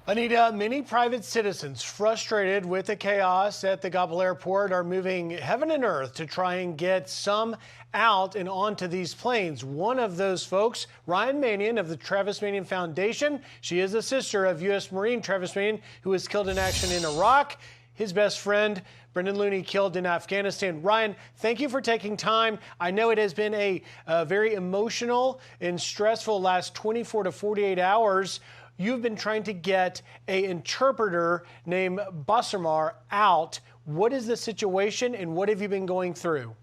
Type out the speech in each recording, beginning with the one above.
Anita, many private citizens frustrated with the chaos at the Kabul airport are moving heaven and earth to try and get some out and onto these planes. One of those folks, Ryan Manion of the Travis Manion Foundation. She is a sister of U.S. Marine Travis Manion, who was killed in action in Iraq. His best friend, Brendan Looney, killed in Afghanistan. Ryan, thank you for taking time. I know it has been a very emotional and stressful last 24 to 48 hours. You've been trying to get an interpreter named Basamar out. What is the situation and what have you been going through?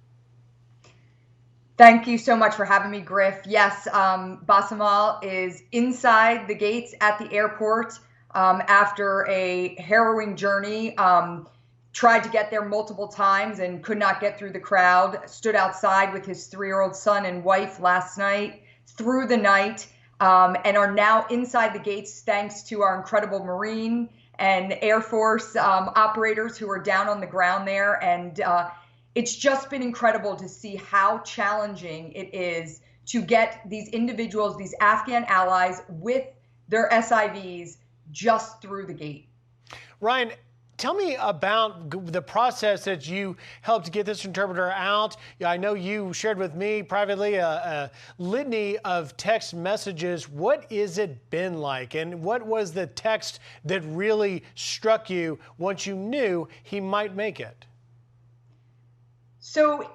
Thank you so much for having me, Griff. Yes, Basamar is inside the gates at the airport after a harrowing journey. Tried to get there multiple times and could not get through the crowd. Stood outside with his 3-year-old son and wife last night, through the night. And are now inside the gates thanks to our incredible Marine and Air Force operators who are down on the ground there. And it's just been incredible to see how challenging it is to get these individuals, these Afghan allies with their SIVs just through the gate. Ryan, tell me about the process that you helped get this interpreter out. I know you shared with me privately a litany of text messages. What has it been like? And what was the text that really struck you once you knew he might make it? So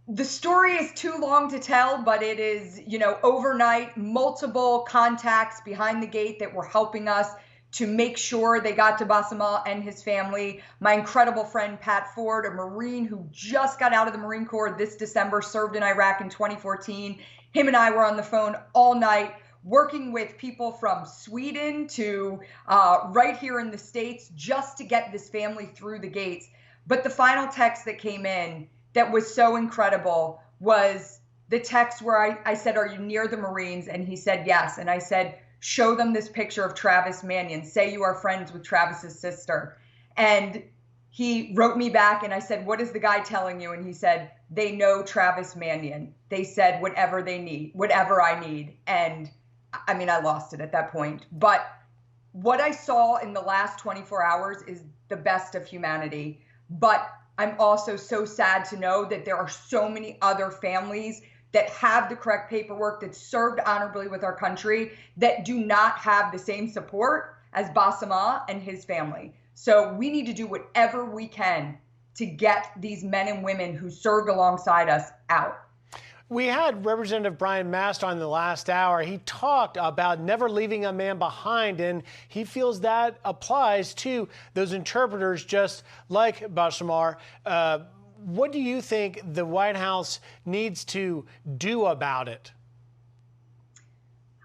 the story is too long to tell, but it is, overnight, multiple contacts behind the gate that were helping us to make sure they got to Basamar and his family. My incredible friend, Pat Ford, a Marine who just got out of the Marine Corps this December, served in Iraq in 2014. Him and I were on the phone all night, working with people from Sweden to right here in the States, just to get this family through the gates. But the final text that came in that was so incredible was the text where I said, "Are you near the Marines?" And he said, "Yes." And I said, "Show them this picture of Travis Manion. Say you are friends with Travis's sister." And he wrote me back and I said, "What is the guy telling you?" And he said, "They know Travis Manion. They said whatever they need, whatever I need." And I mean, I lost it at that point. But what I saw in the last 24 hours is the best of humanity. But I'm also so sad to know that there are so many other families that have the correct paperwork, that served honorably with our country, that do not have the same support as Basamar and his family. So we need to do whatever we can to get these men and women who served alongside us out. We had Representative Brian Mast on the last hour. He talked about never leaving a man behind, and he feels that applies to those interpreters just like Basamar. What do you think the White House needs to do about it?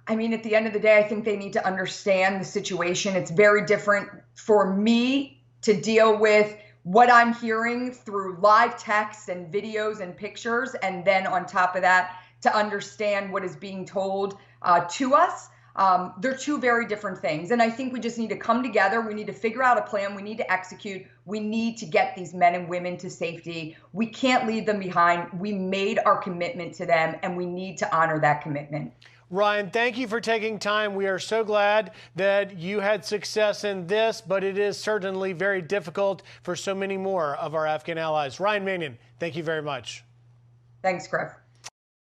I mean, at the end of the day, I think they need to understand the situation. It's very different for me to deal with what I'm hearing through live text and videos and pictures, and then on top of that, to understand what is being told to us. They're two very different things. And I think we just need to come together. We need to figure out a plan. We need to execute. We need to get these men and women to safety. We can't leave them behind. We made our commitment to them, and we need to honor that commitment. Ryan, thank you for taking time. We are so glad that you had success in this, but it is certainly very difficult for so many more of our Afghan allies. Ryan Manion, thank you very much. Thanks, Griff.